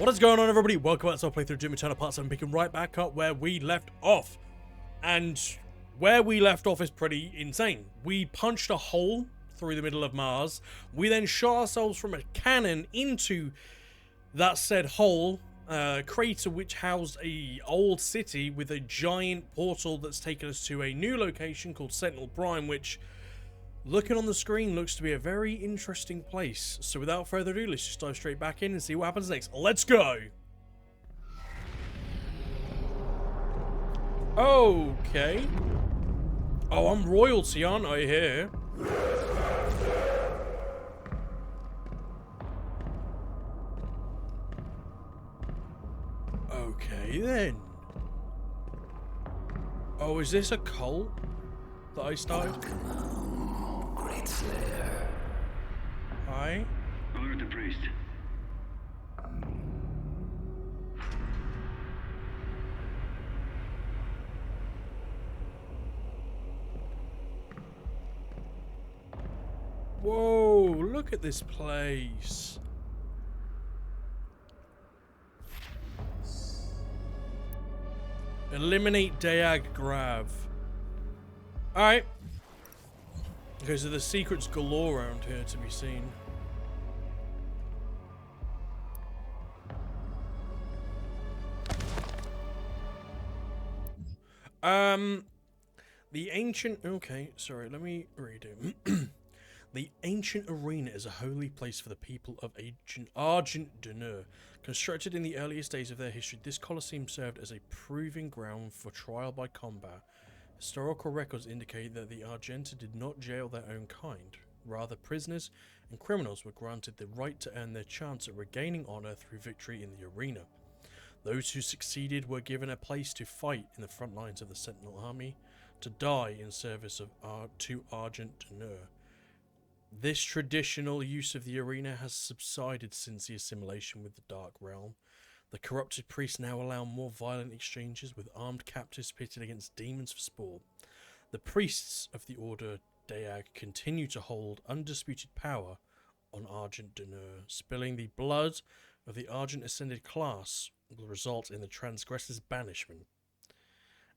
What is going on, everybody? Welcome back to our playthrough Doom Eternal Part 7, picking right back up where we left off. And where we left off is pretty insane. We punched a hole through the middle of Mars. We then shot ourselves from a cannon into that said hole, crater which housed a old city with a giant portal that's taken us to a new location called Sentinel Prime, which, looking on the screen, looks to be a very interesting place. So without further ado, let's just dive straight back in and see what happens next. Let's go! Okay. Oh, I'm royalty, aren't I, here? Okay, then. Oh, is this a cult that I started? Great Slayer. Hi. Honor the priest. Whoa, look at this place. Eliminate Daag Grav. Alright. Okay, so there's secrets galore around here to be seen. The ancient... Okay, sorry, let me redo. The ancient arena is a holy place for the people of Argent Dunur. Constructed in the earliest days of their history, this Colosseum served as a proving ground for trial by combat. Historical records indicate that the Argenta did not jail their own kind. Rather, prisoners and criminals were granted the right to earn their chance at regaining honor through victory in the arena. Those who succeeded were given a place to fight in the front lines of the Sentinel army, to die in service of to Argent Dunur. This traditional use of the arena has subsided since the assimilation with the Dark Realm. The corrupted priests now allow more violent exchanges with armed captives pitted against demons for sport. The priests of the Order Daag continue to hold undisputed power on Argent Dunur. Spilling the blood of the Argent Ascended class will result in the transgressor's banishment.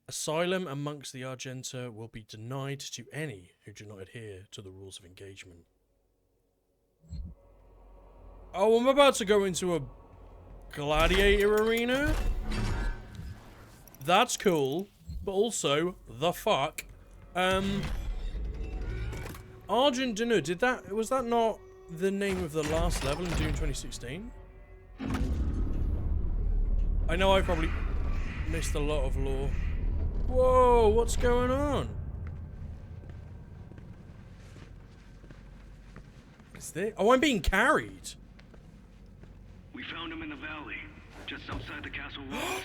Asylum amongst the Argenta will be denied to any who do not adhere to the rules of engagement. Oh, I'm about to go into a Gladiator arena? That's cool, but also, the fuck? Argent Dunur, was that not the name of the last level in Doom 2016? I know I probably missed a lot of lore. Whoa, what's going on? Is this? Oh, I'm being carried. We found him in the valley, just outside the castle walls.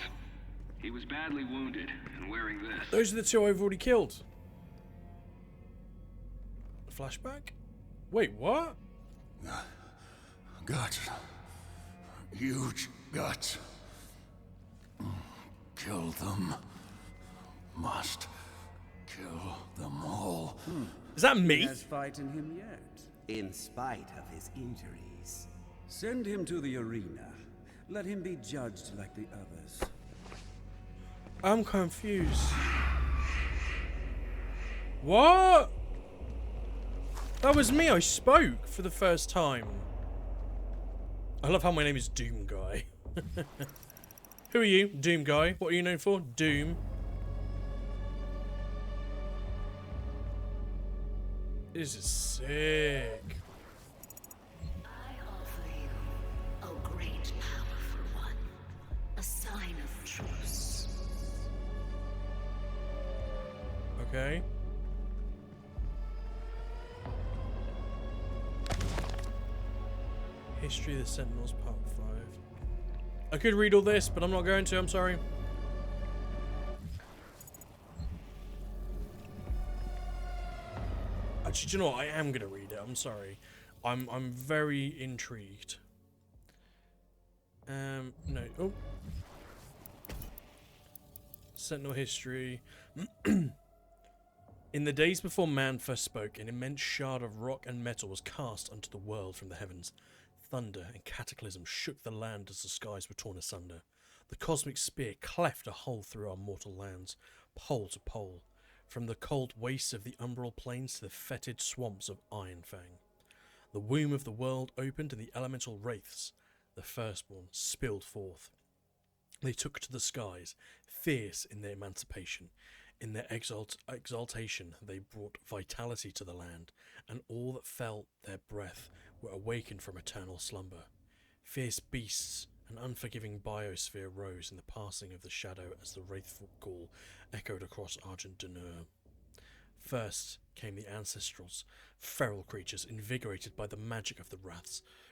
He was badly wounded and wearing this. Those are the two I've already killed. Flashback? Wait, what? Guts. Huge guts. Kill them. Must kill them all. Is that me? He has fight in him yet, in spite of his injuries. Send him to the arena. Let him be judged like the others. I'm confused. What? That was me. I spoke for the first time. I love how my name is Doom Guy. Who are you? Doom Guy. What are you known for? Doom. This is sick. I offer you a great powerful one, a sign of truce. Okay. History of the Sentinels, Part 5. I could read all this, but I'm not going to, I'm sorry. Actually, do you know what? I am going to read it, I'm sorry. I'm very intrigued. No. Oh. Sentinel history. In the days before man first spoke, an immense shard of rock and metal was cast onto the world from the heavens. thunder and cataclysm shook the land as the skies were torn asunder. The cosmic spear cleft a hole through our mortal lands, pole to pole, from the cold wastes of the umbral plains to the fetid swamps of Ironfang. The womb of the world opened and the elemental wraiths, the firstborn, spilled forth. They took to the skies, fierce in their emancipation. In their exaltation they brought vitality to the land, and all that felt their breath were awakened from eternal slumber. Fierce beasts, an unforgiving biosphere rose in the passing of the shadow as the wraithful call echoed across Argent Dunur. First came the ancestrals, feral creatures invigorated by the magic of the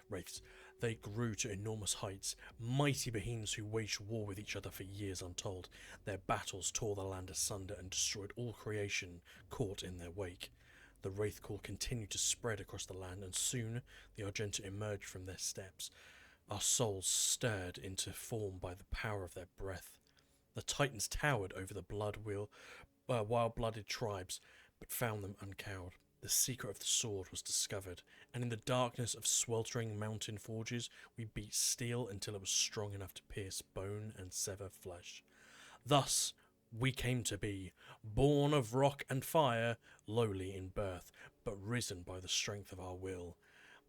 wraiths. They grew to enormous heights, mighty behemoths who waged war with each other for years untold. Their battles tore the land asunder and destroyed all creation caught in their wake. The wraith call continued to spread across the land, and soon the Argenta emerged from their steppes, our souls stirred into form by the power of their breath. The Titans towered over the wild-blooded tribes, but found them uncowed. The secret of the sword was discovered, and in the darkness of sweltering mountain forges, we beat steel until it was strong enough to pierce bone and sever flesh. Thus we came to be, born of rock and fire, lowly in birth, but risen by the strength of our will.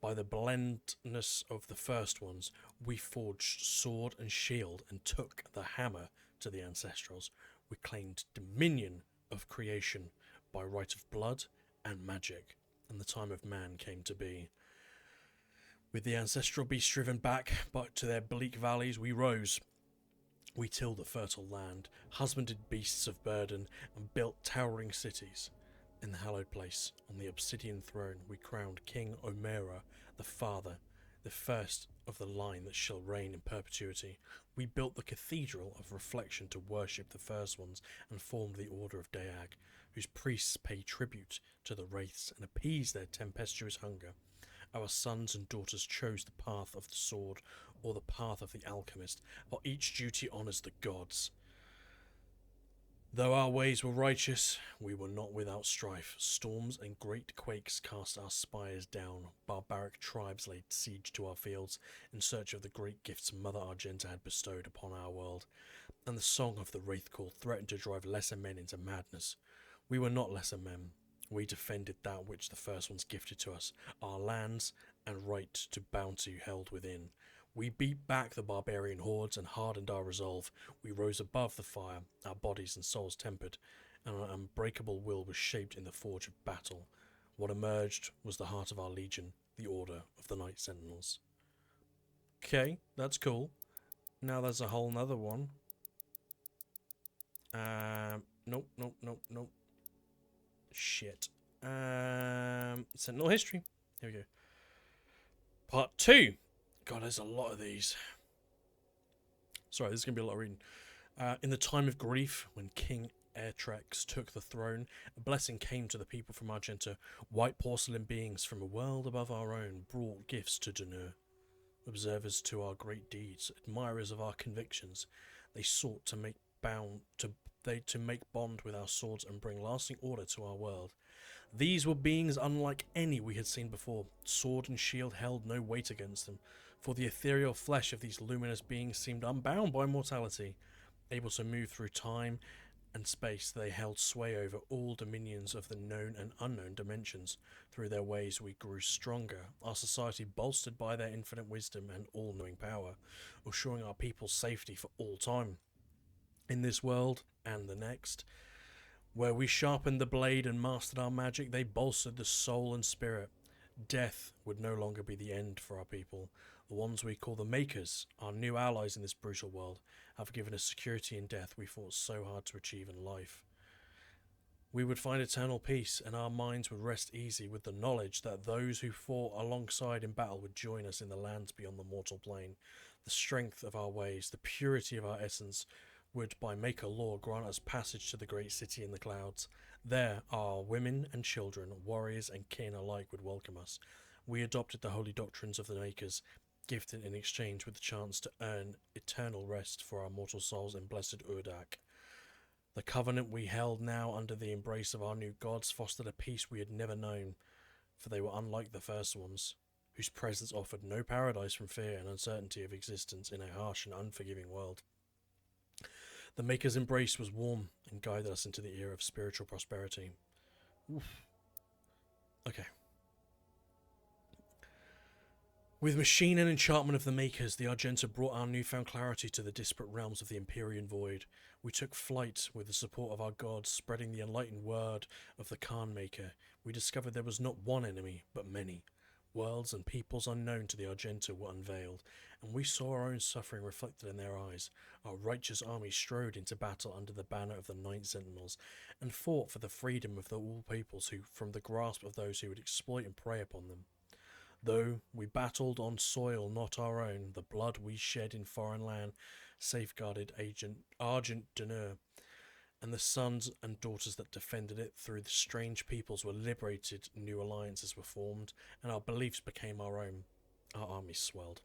By the blendness of the first ones, we forged sword and shield and took the hammer to the ancestrals. We claimed dominion of creation by right of blood and magic, and the time of man came to be. With the ancestral beasts driven back but to their bleak valleys, we rose. We tilled the fertile land, husbanded beasts of burden, and built towering cities. In the hallowed place, on the obsidian throne, we crowned King Omera, the Father, the first of the line that shall reign in perpetuity. We built the cathedral of reflection to worship the first ones, and formed the Order of Deag, whose priests pay tribute to the wraiths and appease their tempestuous hunger. Our sons and daughters chose the path of the sword or the path of the alchemist, while each duty honours the gods. Though our ways were righteous, we were not without strife. Storms and great quakes cast our spires down. Barbaric tribes laid siege to our fields in search of the great gifts Mother Argenta had bestowed upon our world, and the song of the Wraith Call threatened to drive lesser men into madness. We were not lesser men. We defended that which the first ones gifted to us, our lands and right to bounty held within. We beat back the barbarian hordes and hardened our resolve. We rose above the fire, our bodies and souls tempered, and our unbreakable will was shaped in the forge of battle. What emerged was the heart of our legion, the Order of the Night Sentinels. Okay, that's cool. Now there's a whole nother one. Nope. Shit. Sentinel history. Here we go. Part 2. God, there's a lot of these. Sorry, this is going to be a lot of reading. In the time of grief, when King Airtrex took the throne, a blessing came to the people from Argenta. White porcelain beings from a world above our own brought gifts to Dunur. Observers to our great deeds, admirers of our convictions, they sought to make bond with our swords and bring lasting order to our world. These were beings unlike any we had seen before. Sword and shield held no weight against them, for the ethereal flesh of these luminous beings seemed unbound by mortality. Able to move through time and space, they held sway over all dominions of the known and unknown dimensions. Through their ways we grew stronger, our society bolstered by their infinite wisdom and all-knowing power, assuring our people's safety for all time. In this world and the next, where we sharpened the blade and mastered our magic, they bolstered the soul and spirit. Death would no longer be the end for our people. The ones we call the Makers, our new allies in this brutal world, have given us security in death we fought so hard to achieve in life. We would find eternal peace, and our minds would rest easy with the knowledge that those who fought alongside in battle would join us in the lands beyond the mortal plane. The strength of our ways, the purity of our essence, would by Maker law grant us passage to the great city in the clouds. There our women and children, warriors and kin alike would welcome us. We adopted the holy doctrines of the Makers, gifted in exchange with the chance to earn eternal rest for our mortal souls in blessed Urdak. The covenant we held now under the embrace of our new gods fostered a peace we had never known, for they were unlike the first ones. whose presence offered no paradise from fear and uncertainty of existence in a harsh and unforgiving world. The Maker's embrace was warm and guided us into the era of spiritual prosperity. Oof. Okay. With machine and enchantment of the Makers, the Argenta brought our newfound clarity to the disparate realms of the Empyrean Void. We took flight with the support of our gods, spreading the enlightened word of the Khan Maker. We discovered there was not one enemy, but many. Worlds and peoples unknown to the Argenta were unveiled, and we saw our own suffering reflected in their eyes. Our righteous army strode into battle under the banner of the Ninth Sentinels, and fought for the freedom of all peoples who, from the grasp of those who would exploit and prey upon them. Though we battled on soil not our own, the blood we shed in foreign land safeguarded Argent Dunur, and the sons and daughters that defended it through the strange peoples were liberated, new alliances were formed, and our beliefs became our own. Our armies swelled.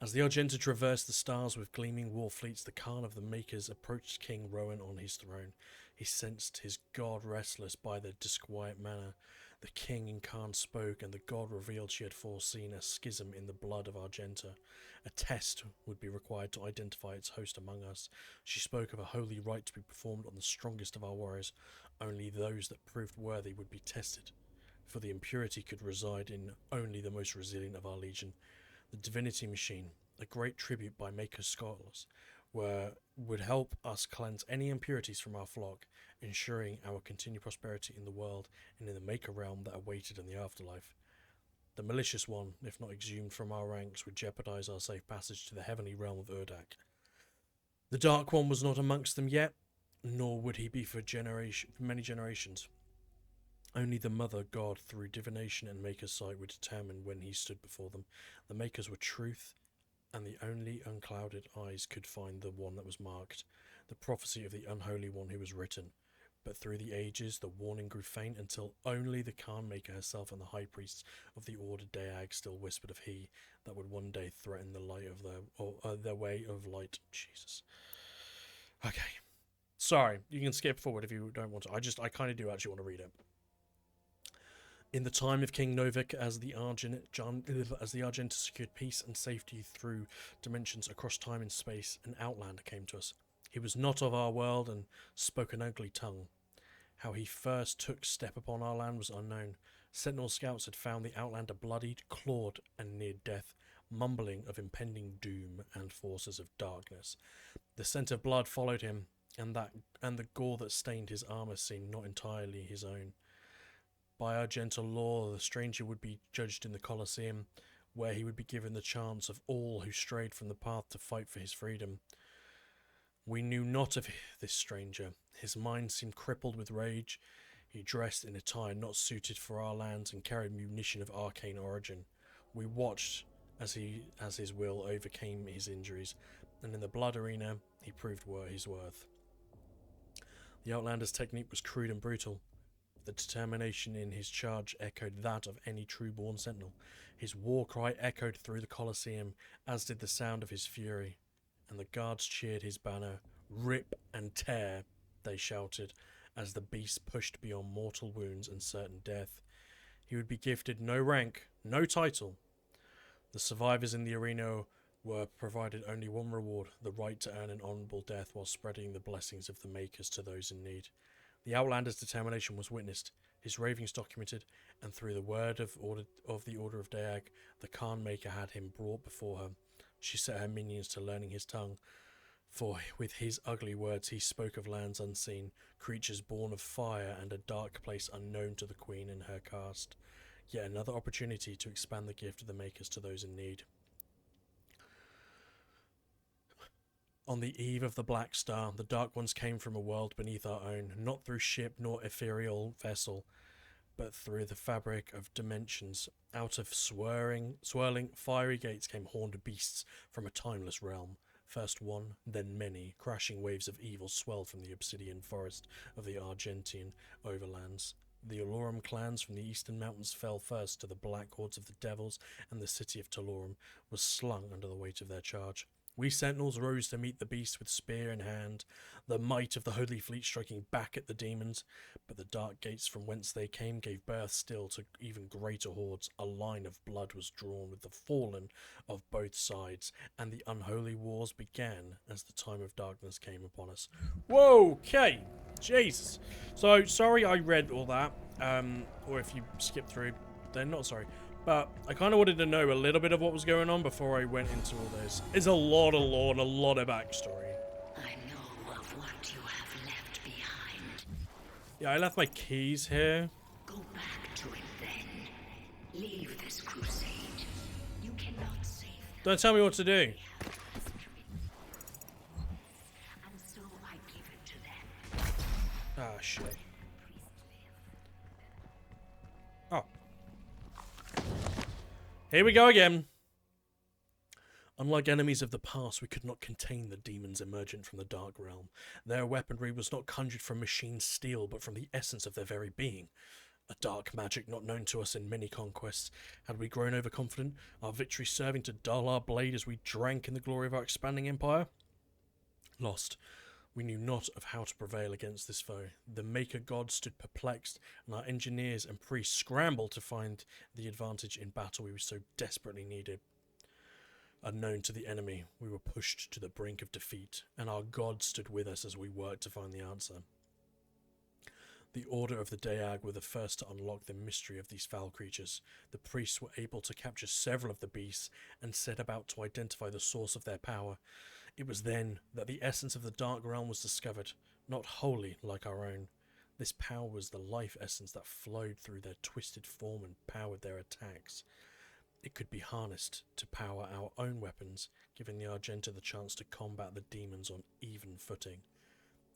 As the Argenta traversed the stars with gleaming war fleets, the Khan of the Makers approached King Rowan on his throne. He sensed his god restless by their disquiet manner. The king in Khan spoke, and the god revealed she had foreseen a schism in the blood of Argenta. A test would be required to identify its host among us. She spoke of a holy rite to be performed on the strongest of our warriors. Only those that proved worthy would be tested, for the impurity could reside in only the most resilient of our legion. The divinity machine, a great tribute by Maker scholars, would help us cleanse any impurities from our flock, ensuring our continued prosperity in the world and in the Maker realm that awaited in the afterlife. The malicious one, if not exhumed from our ranks, would jeopardize our safe passage to the heavenly realm of Urdak. The Dark One was not amongst them yet, nor would he be for many generations. Only the Mother God, through divination and Maker's sight, would determine when he stood before them. The Makers were truth, and the only unclouded eyes could find the one that was marked, the prophecy of the unholy one who was written. But through the ages the warning grew faint until only the Khan Maker herself and the high priests of the Order Daag still whispered of he that would one day threaten the light of their way of light. Jesus. Okay. Sorry, you can skip forward if you don't want to. I kind of do actually want to read it. In the time of King Novik, as the Argenta secured peace and safety through dimensions across time and space, an outlander came to us. He was not of our world and spoke an ugly tongue. How he first took step upon our land was unknown. Sentinel scouts had found the outlander bloodied, clawed, and near death, mumbling of impending doom and forces of darkness. The scent of blood followed him, and the gore that stained his armour seemed not entirely his own. By our gentle law, the stranger would be judged in the Colosseum, where he would be given the chance of all who strayed from the path to fight for his freedom. We knew not of this stranger. His mind seemed crippled with rage. He dressed in attire not suited for our lands and carried munition of arcane origin. We watched as his will overcame his injuries, and in the blood arena he proved his worth. The Outlander's technique was crude and brutal. The determination in his charge echoed that of any true-born sentinel. His war cry echoed through the Colosseum, as did the sound of his fury, and the guards cheered his banner. "Rip and tear," they shouted, as the beast pushed beyond mortal wounds and certain death. He would be gifted no rank, no title. The survivors in the arena were provided only one reward, the right to earn an honourable death while spreading the blessings of the Makers to those in need. The Outlander's determination was witnessed, his ravings documented, and through the word of the Order of Daag, the Khan Maker had him brought before her. She set her minions to learning his tongue, for with his ugly words he spoke of lands unseen, creatures born of fire, and a dark place unknown to the Queen and her caste. Yet another opportunity to expand the gift of the Makers to those in need. On the eve of the Black Star, the Dark Ones came from a world beneath our own, not through ship nor ethereal vessel, but through the fabric of dimensions. Out of swirling, fiery gates came horned beasts from a timeless realm. First one, then many, crashing waves of evil swelled from the obsidian forest of the Argentian overlands. The Alorum clans from the eastern mountains fell first to the black hordes of the devils, and the city of Talorum was slung under the weight of their charge. We sentinels rose to meet the beast with spear in hand, the might of the holy fleet striking back at the demons, but the dark gates from whence they came gave birth still to even greater hordes. A line of blood was drawn with the fallen of both sides, and the unholy wars began as the time of darkness came upon us. Whoa, okay, Jesus. So, sorry I read all that, or if you skip through, then not sorry. But I kind of wanted to know a little bit of what was going on before I went into all this. It's a lot of lore and a lot of backstory. I know of what you have left behind. Yeah, I left my keys here. Go back to it then. Leave this crusade. You cannot save them. Don't tell me what to do. And so I give it to them. Ah, shit. Oh. Here we go again. Unlike enemies of the past, we could not contain the demons emergent from the Dark Realm. Their weaponry was not conjured from machine steel, but from the essence of their very being. A dark magic not known to us in many conquests. Had we grown overconfident, our victory serving to dull our blade as we drank in the glory of our expanding empire? Lost. We knew not of how to prevail against this foe. The Maker God stood perplexed, and our engineers and priests scrambled to find the advantage in battle we so desperately needed. Unknown to the enemy, we were pushed to the brink of defeat, and our God stood with us as we worked to find the answer. The Order of the Daag were the first to unlock the mystery of these foul creatures. The priests were able to capture several of the beasts and set about to identify the source of their power. It was then that the essence of the Dark Realm was discovered, not wholly like our own. This power was the life essence that flowed through their twisted form and powered their attacks. It could be harnessed to power our own weapons, giving the Argenta the chance to combat the demons on even footing.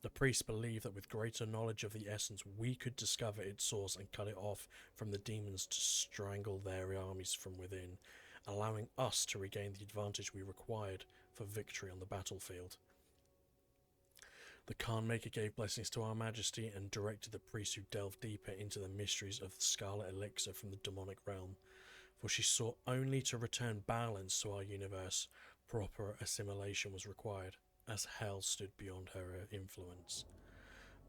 The priests believed that with greater knowledge of the essence, we could discover its source and cut it off from the demons to strangle their armies from within, allowing us to regain the advantage we required for victory on the battlefield. The Khan Maker gave blessings to our majesty and directed the priests who delved deeper into the mysteries of the Scarlet Elixir from the demonic realm, for she sought only to return balance to our universe. Proper assimilation was required, as hell stood beyond her influence.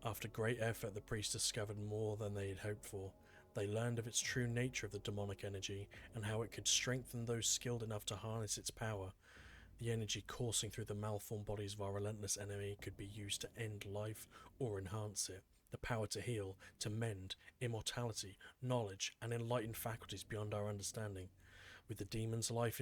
After great effort, the priests discovered more than they had hoped for. They learned of its true nature of the demonic energy, and how it could strengthen those skilled enough to harness its power. The energy coursing through the malformed bodies of our relentless enemy could be used to end life or enhance it. The power to heal, to mend, immortality, knowledge, and enlightened faculties beyond our understanding. With the demon's life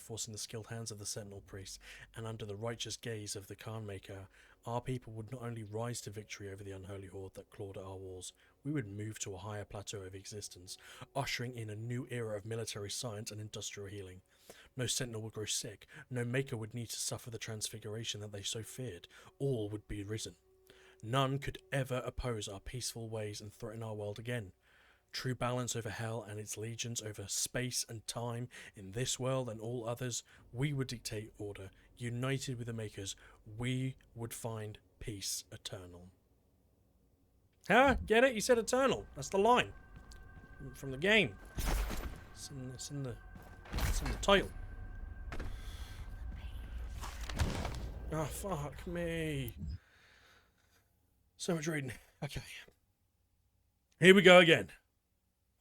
force in the skilled hands of the Sentinel Priests, and under the righteous gaze of the Khan Maker, our people would not only rise to victory over the unholy horde that clawed at our walls, we would move to a higher plateau of existence, ushering in a new era of military science and industrial healing. No Sentinel would grow sick, no Maker would need to suffer the transfiguration that they so feared. All would be risen. None could ever oppose our peaceful ways and threaten our world again. True balance over hell and its legions over space and time in this world and all others, we would dictate order. United with the Makers, we would find peace eternal. Huh? Get it? You said eternal. That's the line from the game. It's in the title. Oh, fuck me. So much reading. Okay. Here we go again.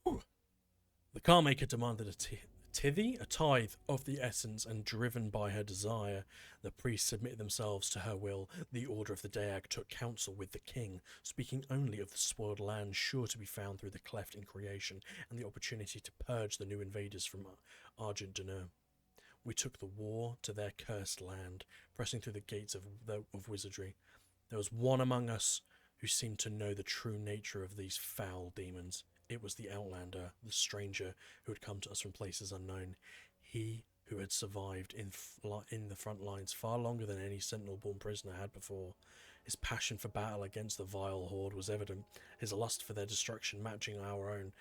Whew. The Car Maker demanded a tithe of the essence, and driven by her desire, the priests submitted themselves to her will. The Order of the Daag took counsel with the king, speaking only of the spoiled land sure to be found through the cleft in creation, and the opportunity to purge the new invaders from Argent Dunur. We took the war to their cursed land, pressing through the gates of wizardry. There was one among us who seemed to know the true nature of these foul demons. It was the Outlander, the stranger who had come to us from places unknown. He who had survived in the front lines far longer than any Sentinel-born prisoner had before. His passion for battle against the vile horde was evident, his lust for their destruction matching our own.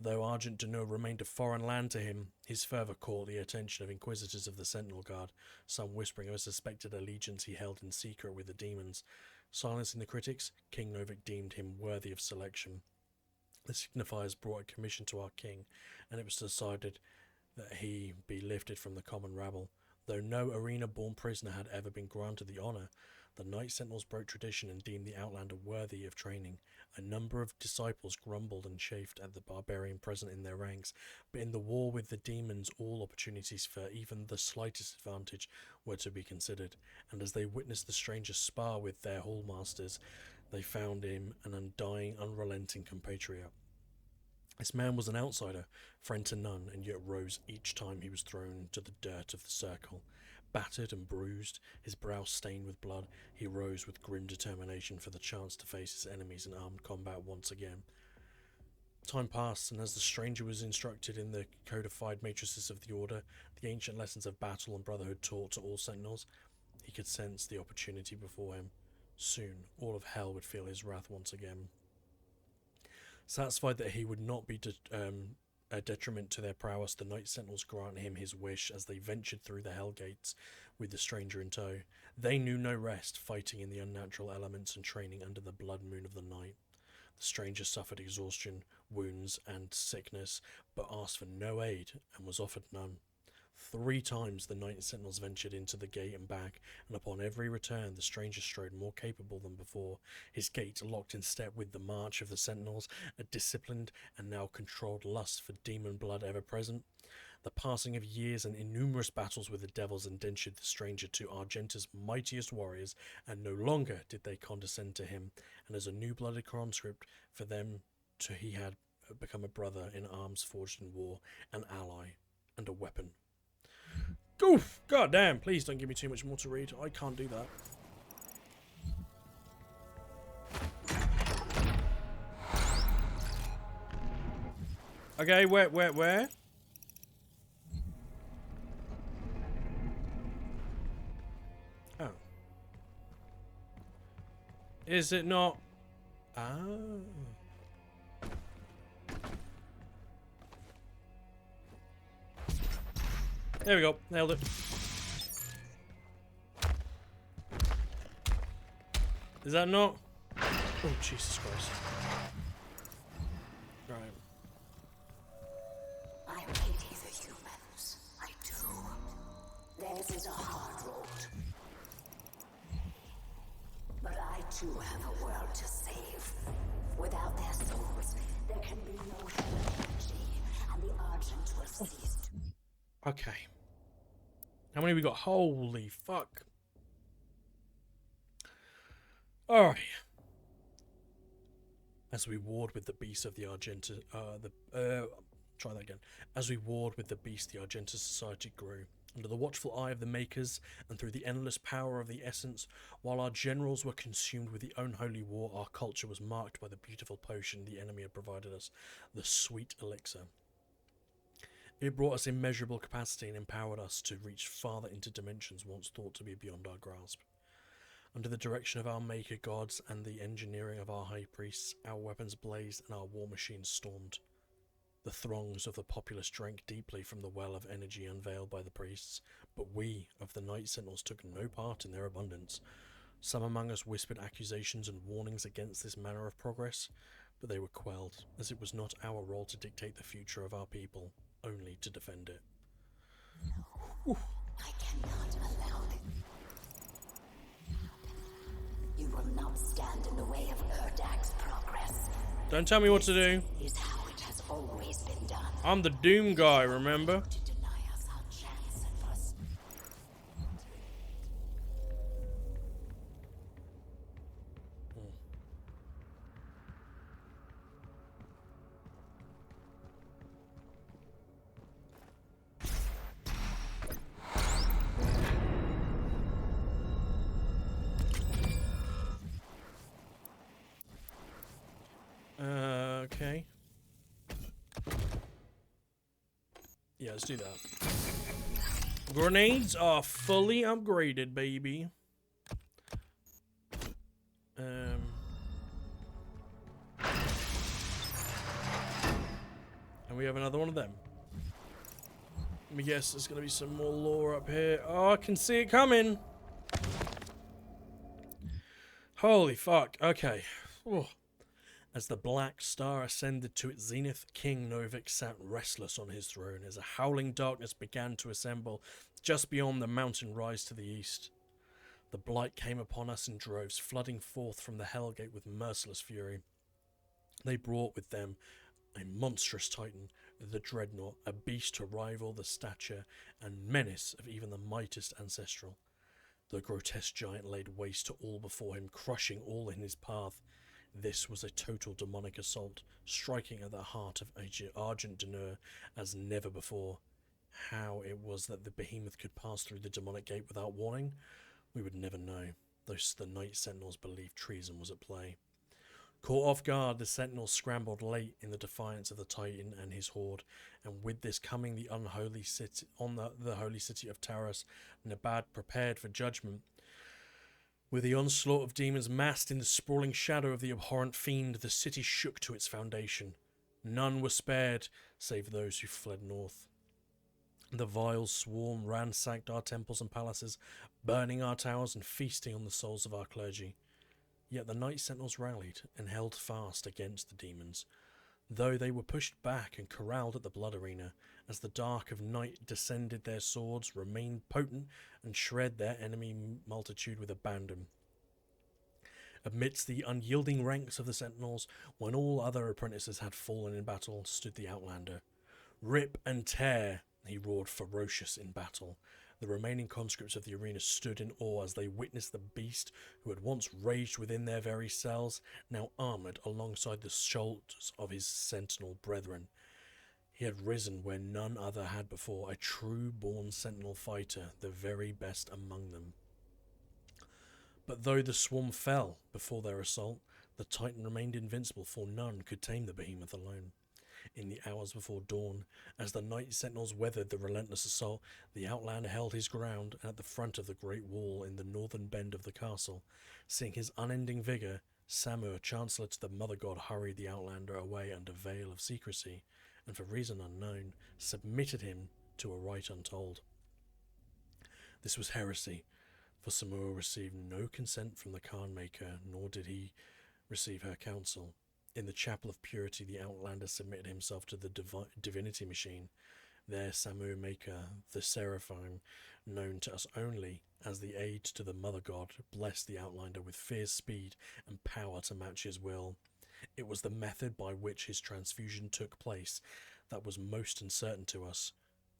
Though Argent Dunur remained a foreign land to him, his fervour caught the attention of inquisitors of the Sentinel Guard, some whispering of a suspected allegiance he held in secret with the demons. Silencing the critics, King Novik deemed him worthy of selection. The signifiers brought a commission to our king, and it was decided that he be lifted from the common rabble. Though no arena-born prisoner had ever been granted the honor, the Knight Sentinels broke tradition and deemed the Outlander worthy of training. A number of disciples grumbled and chafed at the barbarian present in their ranks, but in the war with the demons all opportunities for even the slightest advantage were to be considered, and as they witnessed the stranger spar with their hallmasters, they found him an undying, unrelenting compatriot. This man was an outsider, friend to none, and yet rose each time he was thrown to the dirt of the circle. Battered and bruised, his brow stained with blood, he rose with grim determination for the chance to face his enemies in armed combat once again. Time passed, and as the stranger was instructed in the codified matrices of the Order, the ancient lessons of battle and brotherhood taught to all sentinels, he could sense the opportunity before him. Soon, all of hell would feel his wrath once again. Satisfied that he would not be a detriment to their prowess, the Knight Sentinels granted him his wish as they ventured through the Hell Gates with the stranger in tow. They knew no rest, fighting in the unnatural elements and training under the blood moon of the night. The stranger suffered exhaustion, wounds, and sickness, but asked for no aid and was offered none. 3 times the Knight Sentinels ventured into the gate and back, and upon every return the stranger strode more capable than before, his gait locked in step with the march of the Sentinels, a disciplined and now controlled lust for demon blood ever present. The passing of years and innumerous battles with the devils indentured the stranger to Argenta's mightiest warriors, and no longer did they condescend to him, and as a new-blooded conscript for them he had become a brother in arms forged in war, an ally, and a weapon. Goof! God damn, please don't give me too much more to read. I can't do that. Okay, where? Oh. Is it not? Ah. There we go. Nailed it. Is that not? Oh, Jesus Christ. Right. I pity the humans. I do. Theirs is a hard road. But I too have a world to save. Without their souls, there can be no human energy, and the Argent will cease to... Okay. How many we got? Holy fuck. Alright. As we warred with the beast of the Argenta, try that again. As we warred with the beast, the Argenta society grew. Under the watchful eye of the Makers, and through the endless power of the Essence, while our generals were consumed with the unholy war, our culture was marked by the beautiful potion the enemy had provided us, the sweet elixir. It brought us immeasurable capacity and empowered us to reach farther into dimensions once thought to be beyond our grasp. Under the direction of our maker gods and the engineering of our high priests, our weapons blazed and our war machines stormed. The throngs of the populace drank deeply from the well of energy unveiled by the priests, but we of the Night Sentinels took no part in their abundance. Some among us whispered accusations and warnings against this manner of progress, but they were quelled, as it was not our role to dictate the future of our people, only to defend it. No, I cannot allow it. You will not stand in the way of Erdak's progress. Don't tell me what to do. Is how it has always been done. I'm the Doom guy, remember? To deny us our chance at prosperity. Okay. Yeah, let's do that. Grenades are fully upgraded, baby. And we have another one of them. Let me guess, there's gonna be some more lore up here. Oh, I can see it coming. Holy fuck. Okay. Oh. As the black star ascended to its zenith, King Novik sat restless on his throne as a howling darkness began to assemble just beyond the mountain rise to the east. The blight came upon us in droves, flooding forth from the Hellgate with merciless fury. They brought with them a monstrous titan, the dreadnought, a beast to rival the stature and menace of even the mightiest ancestral. The grotesque giant laid waste to all before him, crushing all in his path. This was a total demonic assault, striking at the heart of Argent Deneur as never before. How it was that the behemoth could pass through the demonic gate without warning, we would never know, though the Night Sentinels believed treason was at play. Caught off guard, the Sentinels scrambled late in the defiance of the Titan and his horde, and with this coming the unholy city the holy city of Taurus, Nabad prepared for judgment. With the onslaught of demons massed in the sprawling shadow of the abhorrent fiend, the city shook to its foundation. None were spared, save those who fled north. The vile swarm ransacked our temples and palaces, burning our towers and feasting on the souls of our clergy. Yet the Night Sentinels rallied and held fast against the demons, though they were pushed back and corralled at the blood arena, as the dark of night descended. Their swords remained potent and shred their enemy multitude with abandon. Amidst the unyielding ranks of the Sentinels, when all other apprentices had fallen in battle, stood the Outlander. Rip and tear, he roared, ferocious in battle. The remaining conscripts of the arena stood in awe as they witnessed the beast who had once raged within their very cells, now armoured alongside the shoulders of his sentinel brethren. He had risen where none other had before, a true-born sentinel fighter, the very best among them. But though the swarm fell before their assault, the Titan remained invincible, for none could tame the behemoth alone. In the hours before dawn, as the Night Sentinels weathered the relentless assault, the Outlander held his ground at the front of the great wall in the northern bend of the castle. Seeing his unending vigour, Samur, Chancellor to the Mother God, hurried the Outlander away under veil of secrecy, and for reason unknown, submitted him to a rite untold. This was heresy, for Samur received no consent from the Khan Maker, nor did he receive her counsel. In the Chapel of Purity, the Outlander submitted himself to the divinity machine. There, Samur Maker, the Seraphim, known to us only as the aid to the Mother God, blessed the Outlander with fierce speed and power to match his will. It was the method by which his transfusion took place that was most uncertain to us,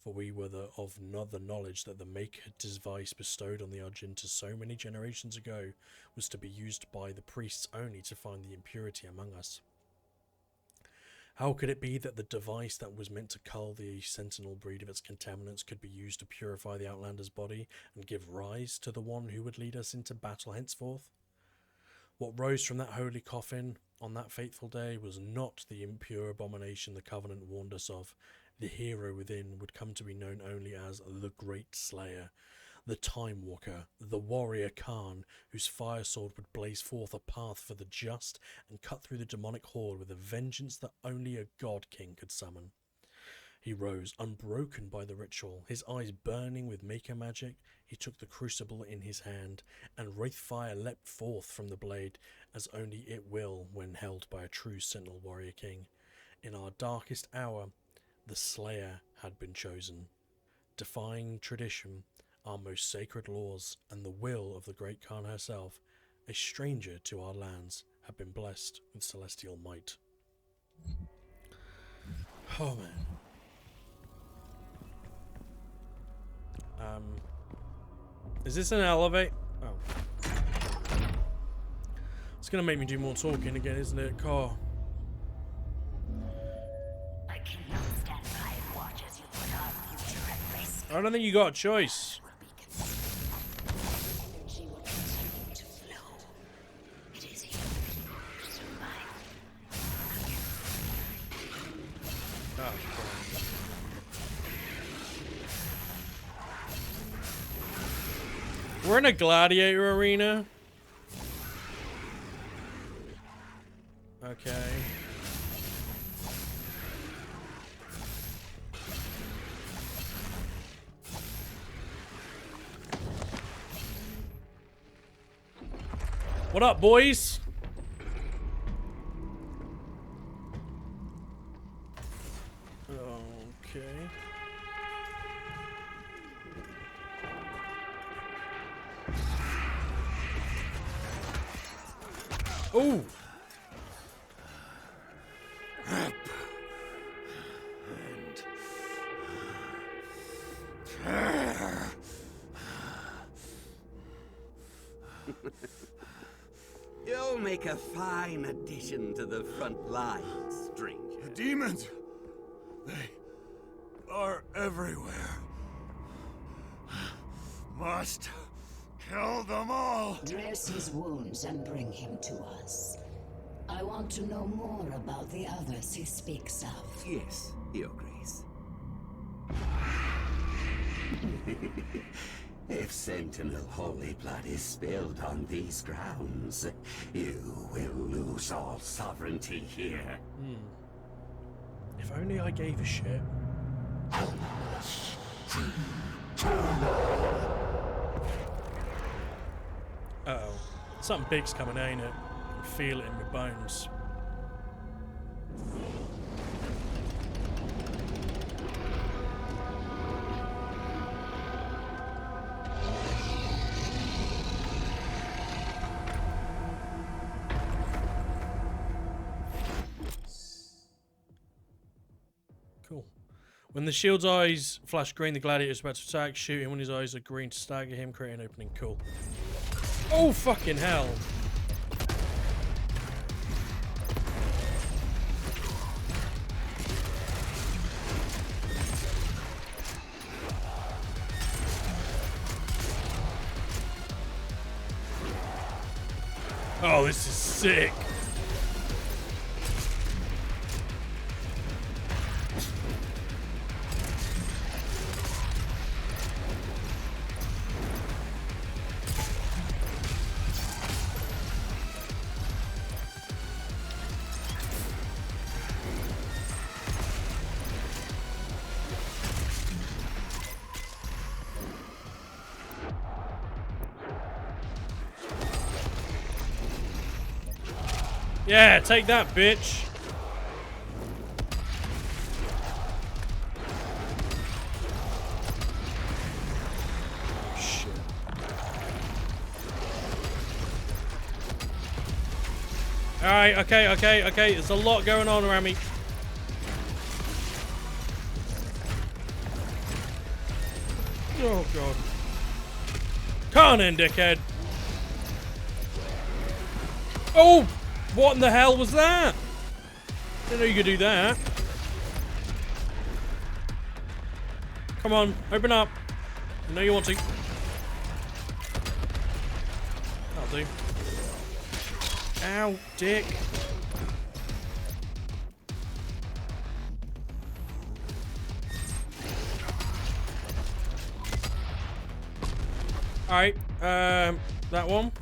for we were of the knowledge that the Maker device bestowed on the Argenta so many generations ago was to be used by the priests only to find the impurity among us. How could it be that the device that was meant to cull the sentinel breed of its contaminants could be used to purify the Outlander's body and give rise to the one who would lead us into battle henceforth? What rose from that holy coffin on that fateful day was not the impure abomination the Covenant warned us of. The hero within would come to be known only as the Great Slayer, the Time Walker, the warrior Khan, whose fire sword would blaze forth a path for the just and cut through the demonic horde with a vengeance that only a god king could summon. He rose, unbroken by the ritual, his eyes burning with Maker magic. He took the crucible in his hand, and wraith fire leapt forth from the blade, as only it will when held by a true sentinel warrior king. In our darkest hour, the Slayer had been chosen. Defying tradition, our most sacred laws, and the will of the great Khan herself, a stranger to our lands had been blessed with celestial might. Oh man. Is this an elevate? Oh. It's gonna make me do more talking again, isn't it, Car? I cannot stand by and watch as you put our future at risk. I don't think you got a choice. Energy will continue to flow. It is you who survive. Oh, we're in a gladiator arena. Okay. What up, boys? Okay. Oh! You'll make a fine addition to the front lines, stranger. The demons! They are everywhere. Must kill them all! Dress his wounds and bring him to us. I want to know more about the others he speaks of. Yes, Your Grace. If Sentinel Holy Blood is spilled on these grounds, you will lose all sovereignty here. If only I gave a shit. Uh-oh. Something big's coming, ain't it? I can feel it in my bones. Cool. When the shield's eyes flash green, the gladiator is about to attack. Shoot him when his eyes are green to stagger him, create an opening. Cool. Oh, fucking hell. Oh, this is sick. Yeah, take that, bitch. Shit. Alright, okay. There's a lot going on around me. Oh, God. Come on, dickhead. Oh! What in the hell was that? Didn't know you could do that. Come on, open up. I know you want to. That'll do. Ow, dick. Alright, that one.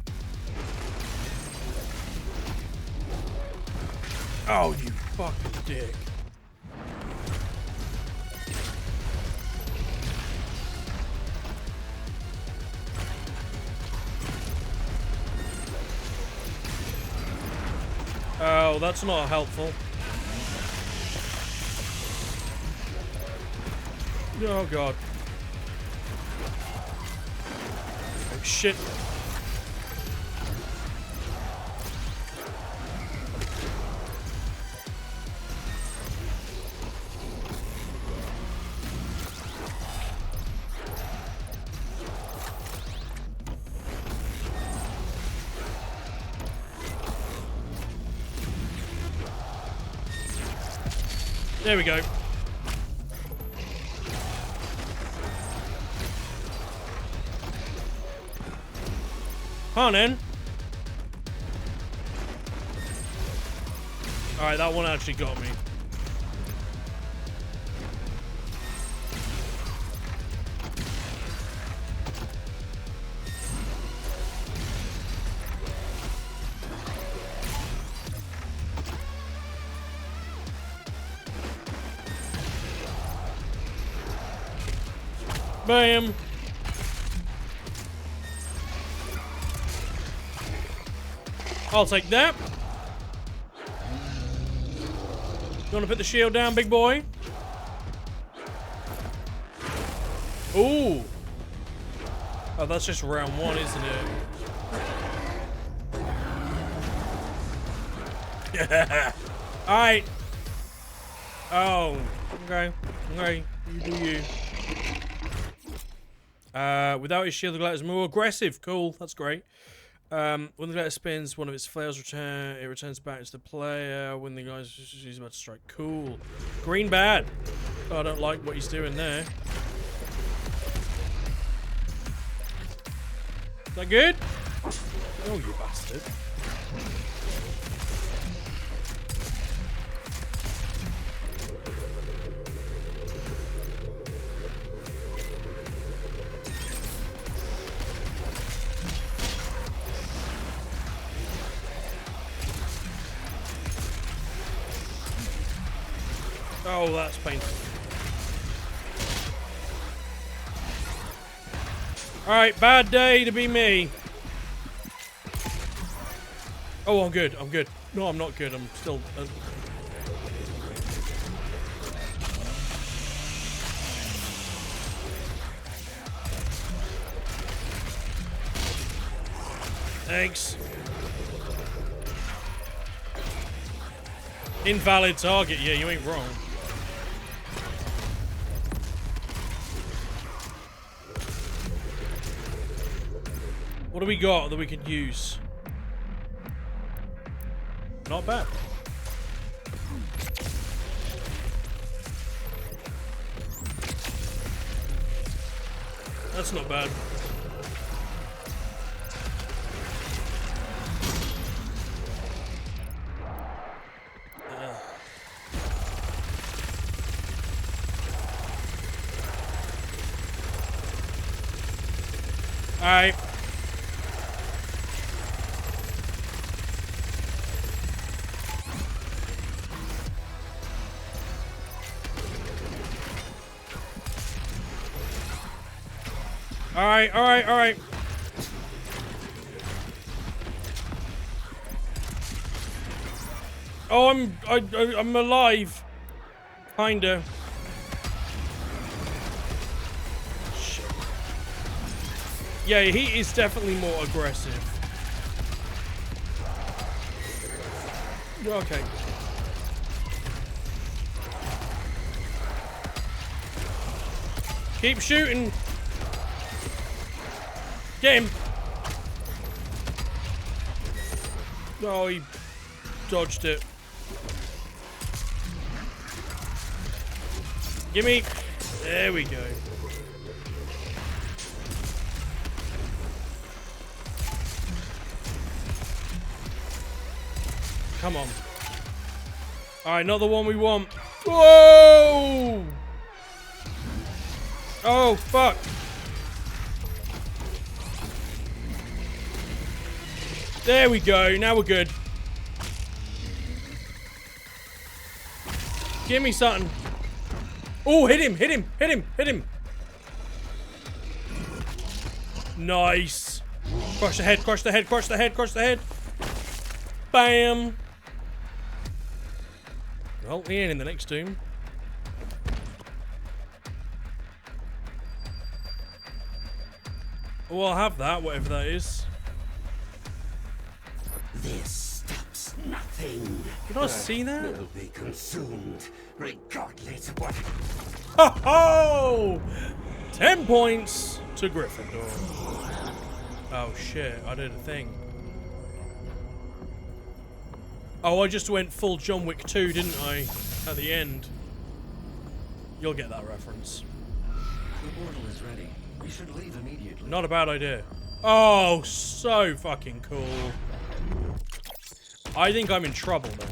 Oh, you fucking dick. Oh, that's not helpful. Oh, God. Oh, shit. There we go. On in. Alright, that one actually got me. Bam! I'll take that. You want to put the shield down, big boy? Ooh. Oh, that's just round one, isn't it? Alright. Oh, okay. Okay, you do you. Without his shield, the Gladiator is more aggressive. Cool, that's great. When the Gladiator spins, one of its flails returns back to the player when the guy's about to strike. Cool. Green bad. Oh, I don't like what he's doing there. Is that good? Oh, you bastard. Oh, that's painful. Alright, bad day to be me. Oh, I'm good. I'm good. No, I'm not good. I'm still... Thanks. Invalid target. Yeah, you ain't wrong. What do we got that we could use? Not bad. That's not bad. Alright. Alright, alright, alright. Oh, I'm alive. Kinda. Shit. Yeah, he is definitely more aggressive. Okay. Keep shooting. Get him! Oh, he dodged it. Gimme! There we go. Come on. Alright, not the one we want. Whoa! Oh, fuck. There we go. Now we're good. Give me something. Oh, hit him, hit him, hit him, hit him. Nice. Crush the head, crush the head, crush the head, crush the head. Bam. Well, he ain't in the next tomb. Oh, I'll have that, whatever that is. This stops nothing. Did I see that? Will be consumed, regardless of what. Ho ho! 10 points to Gryffindor. Oh shit, I did a thing. Oh, I just went full John Wick 2, didn't I? At the end. You'll get that reference. The portal is ready. We should leave immediately. Not a bad idea. Oh, so fucking cool. I think I'm in trouble now.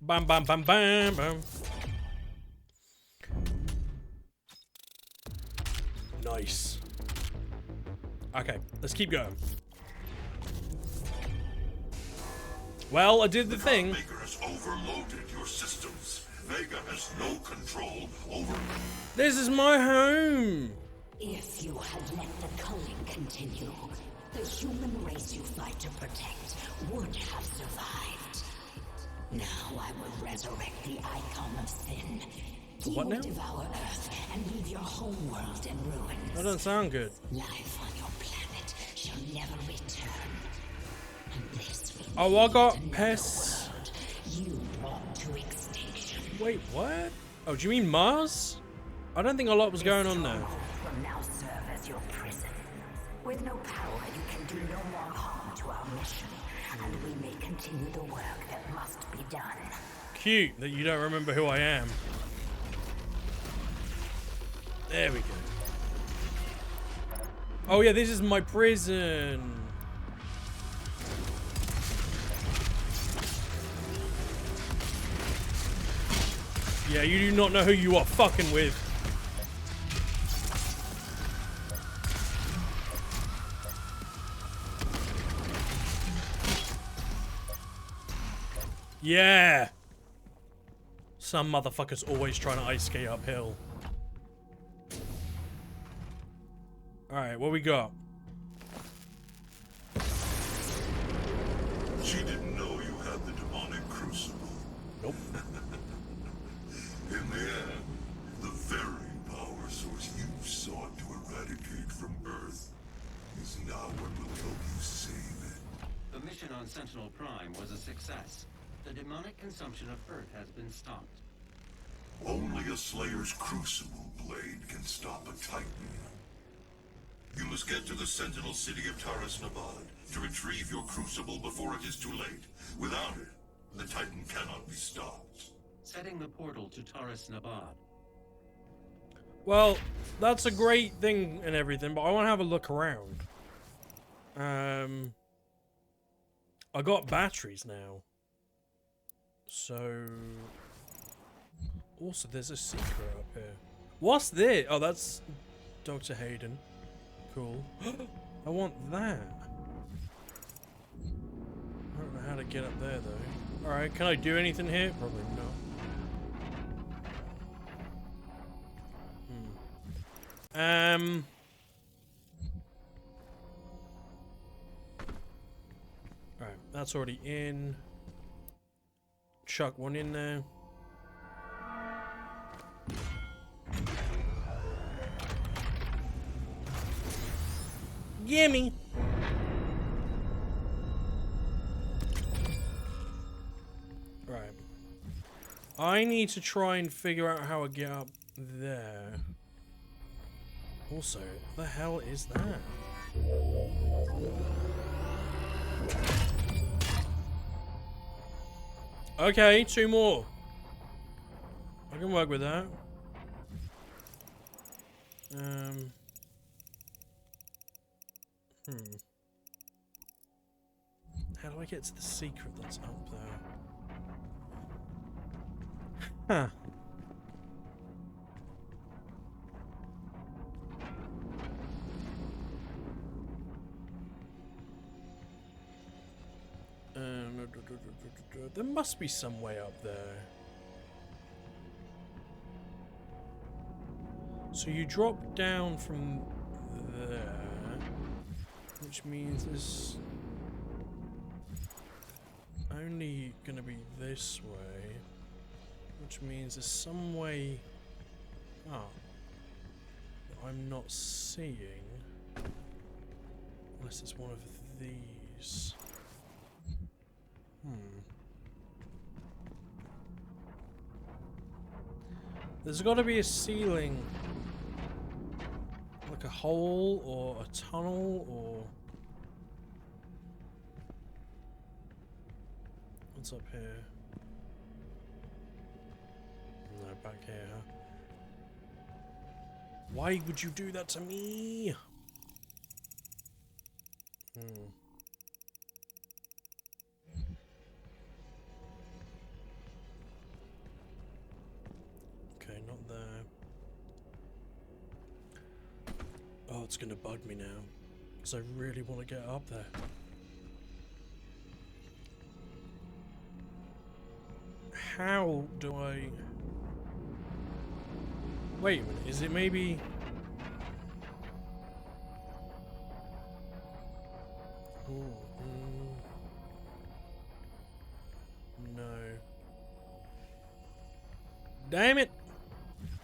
Bam, bam, bam, bam, bam. Nice. Okay, let's keep going. Well, I did the thing. Maker has overloaded your systems. Vega has no control over. This is my home. If you had let the culling continue, the human race you fight to protect would have survived. Now I will resurrect the icon of sin He What will now? devour Earth and leave your whole world in ruins. That doesn't sound good. Life on your planet shall never return. And this will Oh, I be got another pests. world you brought to extinction. Wait, what? Oh, do you mean Mars? I don't think a lot was going on there. Will now serve as your prison. With no power, you can do no more harm to our mission, and we may continue the work that must be done. Cute that you don't remember who I am. There we go. Oh yeah, this is my prison. Yeah, you do not know who you are fucking with. Yeah. Some motherfucker's always trying to ice skate uphill. Alright, what we got? She didn't know you had the demonic crucible. Nope. In the end, the very power source you sought to eradicate from Earth is now what will help you save it. The mission on Sentinel Prime was a success. The demonic consumption of Earth has been stopped. Only a Slayer's crucible blade can stop a Titan. You must get to the Sentinel city of Taras Nabad to retrieve your crucible before it is too late. Without it, the Titan cannot be stopped. Setting the portal to Taras Nabad. Well, that's a great thing and everything, but I want to have a look around. I got batteries now. So... Also, there's a secret up here. What's this? Oh, that's Dr. Heathen. Cool. I want that. I don't know how to get up there, though. Alright, can I do anything here? Probably not. Alright, that's already in. Chuck one in there. Gimme! Right. I need to try and figure out how I get up there. Also, what the hell is that? Okay, 2 more. I can work with that. How do I get to the secret that's up there? Huh. There must be some way up there. So you drop down from there, which means there's only gonna be this way, which means there's some way up that I'm not seeing, unless it's one of these. There's got to be a ceiling, like a hole or a tunnel or... What's up here? No, back here. Why would you do that to me? Okay, not there. Oh, it's gonna bug me now, because I really want to get up there. How do I... Wait a minute, is it maybe... Ooh, no. Damn it!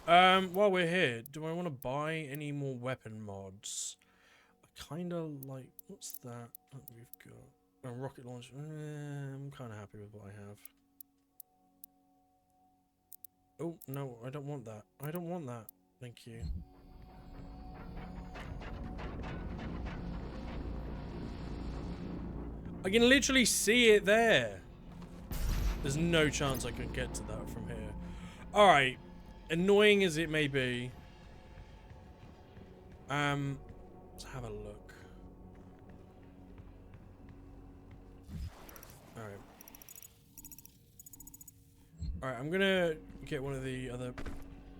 While we're here, do I want to buy any more weapon mods? I kind of like... What's that we've got? A rocket launcher. I'm kind of happy with what I have. Oh, no, I don't want that. I don't want that. Thank you. I can literally see it there. There's no chance I could get to that from here. Alright. Annoying as it may be. Let's have a look. Alright. Alright, I'm gonna get one of the other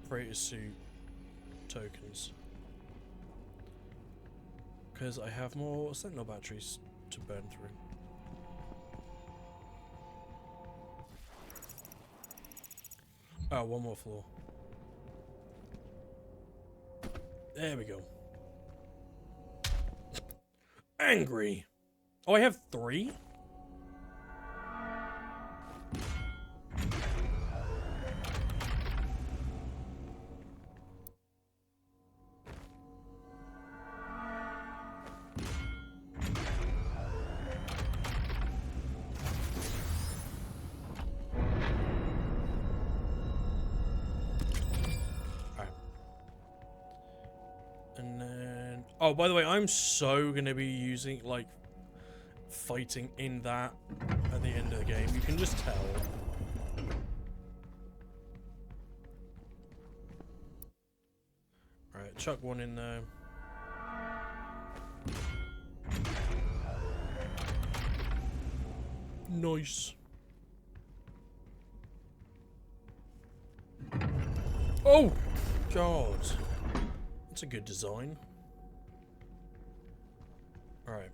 Praetor suit tokens. Because I have more Sentinel batteries to burn through. Oh, one more floor. There we go. Angry. Oh, I have 3? Oh, by the way, I'm so gonna be using, like, fighting in that at the end of the game. You can just tell. Alright, chuck one in there. Nice. Oh! God. That's a good design. Alright.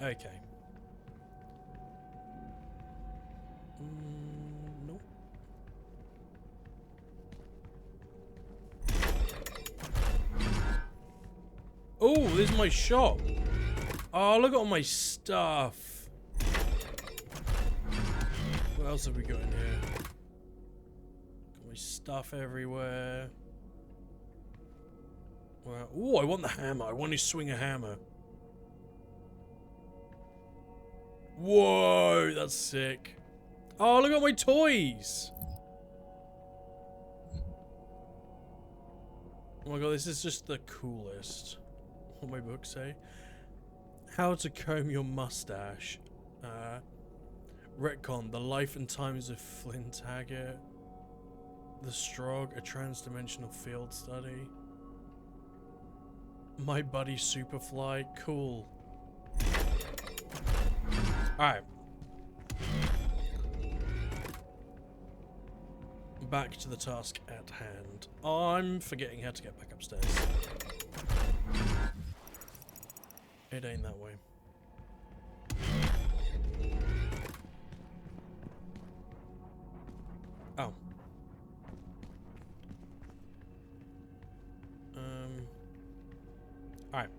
Okay. Nope. Oh, this is my shop. Oh, look at all my stuff. What else have we got in here? Got my stuff everywhere. Well, oh, I want the hammer. I want to swing a hammer. Whoa, that's sick. Oh, look at my toys. Oh my god, this is just the coolest. What my books say? How to comb your mustache. Retcon, the life and times of Flint Haggart. The Strog, a trans-dimensional field study. My buddy Superfly, cool. Alright. Back to the task at hand. I'm forgetting how to get back upstairs. It ain't that way. Oh. Alright.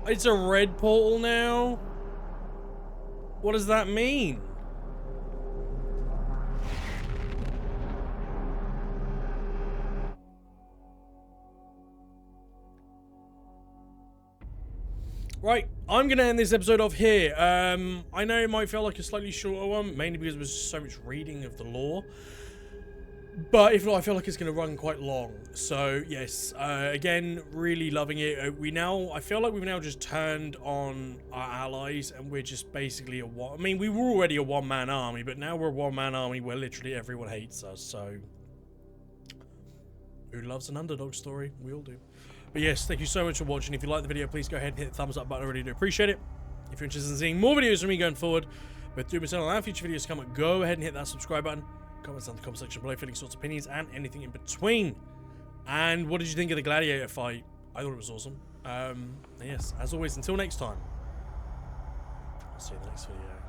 It's a red portal now? What does that mean? Right, I'm going to end this episode off here. I know it might feel like a slightly shorter one, mainly because there was so much reading of the lore. But if not, I feel like it's going to run quite long. So, yes, again, really loving it. I feel like we've now just turned on our allies, and we're just basically I mean, we were already a one-man army, but now we're a one-man army where literally everyone hates us, so... Who loves an underdog story? We all do. But yes, thank you so much for watching. If you like the video, please go ahead and hit the thumbs up button. I really do appreciate it. If you're interested in seeing more videos from me going forward, both through my channel and future videos come up, go ahead and hit that subscribe button. Comments down in the comment section below, feeling sorts of opinions and anything in between. And what did you think of the Gladiator fight? I thought it was awesome. Yes, as always, until next time. see you in the next video.